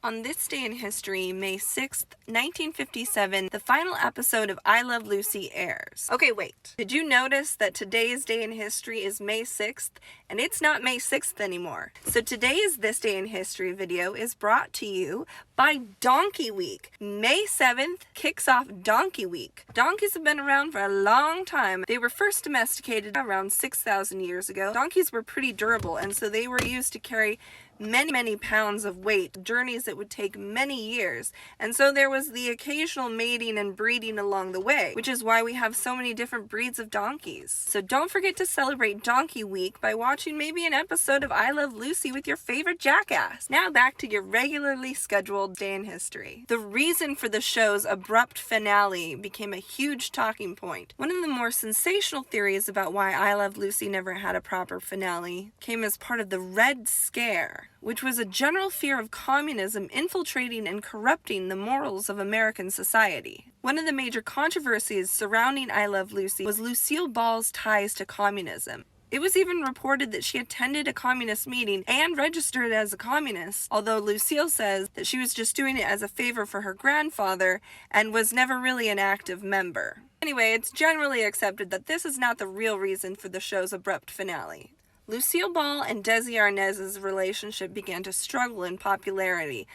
On this day in history, May 6th, 1957, the final episode of I Love Lucy airs. Okay, wait. Did you notice that today's day in history is May 6th, and it's not May 6th anymore? So today's This Day in History video is brought to you by Donkey Week. May 7th kicks off Donkey Week. Donkeys have been around for a long time. They were first domesticated around 6,000 years ago. Donkeys were pretty durable, and so they were used to carry many pounds of weight, journeys that would take many years, and so there was the occasional mating and breeding along the way, which is why we have so many different breeds of donkeys. So don't forget to celebrate Donkey Week by watching maybe an episode of I Love Lucy with your favorite jackass. Now back to your regularly scheduled day in history. The reason for the show's abrupt finale became a huge talking point. One of the more sensational theories about why I Love Lucy never had a proper finale came as part of the Red Scare, which was a general fear of communism infiltrating and corrupting the morals of American society. One of the major controversies surrounding I Love Lucy was Lucille Ball's ties to communism. It was even reported that she attended a communist meeting and registered as a communist, although Lucille says that she was just doing it as a favor for her grandfather and was never really an active member. Anyway, it's generally accepted that this is not the real reason for the show's abrupt finale. Lucille Ball and Desi Arnaz's relationship began to struggle in popularity,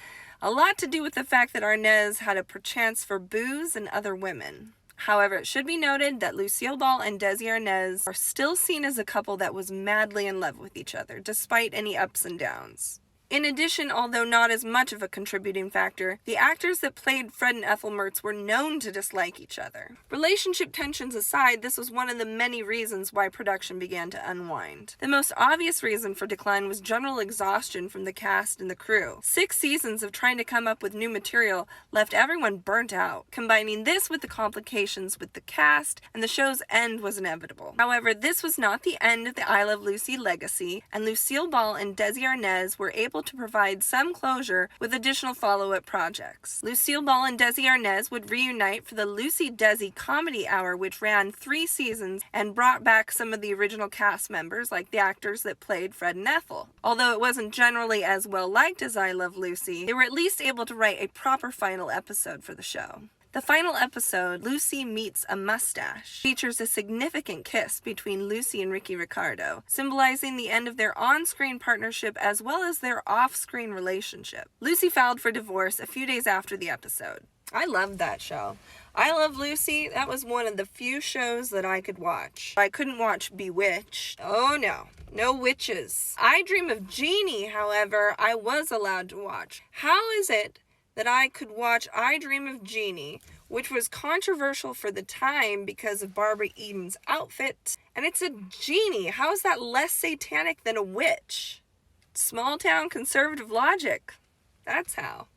a lot to do with the fact that Arnaz had a perchance for booze and other women. However, it should be noted that Lucille Ball and Desi Arnaz are still seen as a couple that was madly in love with each other, despite any ups and downs. In addition, although not as much of a contributing factor, the actors that played Fred and Ethel Mertz were known to dislike each other. Relationship tensions aside, this was one of the many reasons why production began to unwind. The most obvious reason for decline was general exhaustion from the cast and the crew. 6 seasons of trying to come up with new material left everyone burnt out. Combining this with the complications with the cast, and the show's end was inevitable. However, this was not the end of the I Love Lucy legacy, and Lucille Ball and Desi Arnaz were able to provide some closure with additional follow-up projects. Lucille Ball and Desi Arnaz would reunite for the Lucy Desi Comedy Hour, which ran 3 seasons and brought back some of the original cast members, like the actors that played Fred and Ethel. Although it wasn't generally as well liked as I Love Lucy, they were at least able to write a proper final episode for the show. The final episode, Lucy Meets a Mustache, features a significant kiss between Lucy and Ricky Ricardo, symbolizing the end of their on-screen partnership as well as their off-screen relationship. Lucy filed for divorce a few days after the episode. I loved that show. I Love Lucy, that was one of the few shows that I could watch. I couldn't watch Bewitched. Oh no, no witches. I Dream of Jeannie, however, I was allowed to watch. How is it that I could watch I Dream of Jeannie, which was controversial for the time because of Barbara Eden's outfit, and it's a genie? How is that less satanic than a witch? Small town conservative logic. That's how.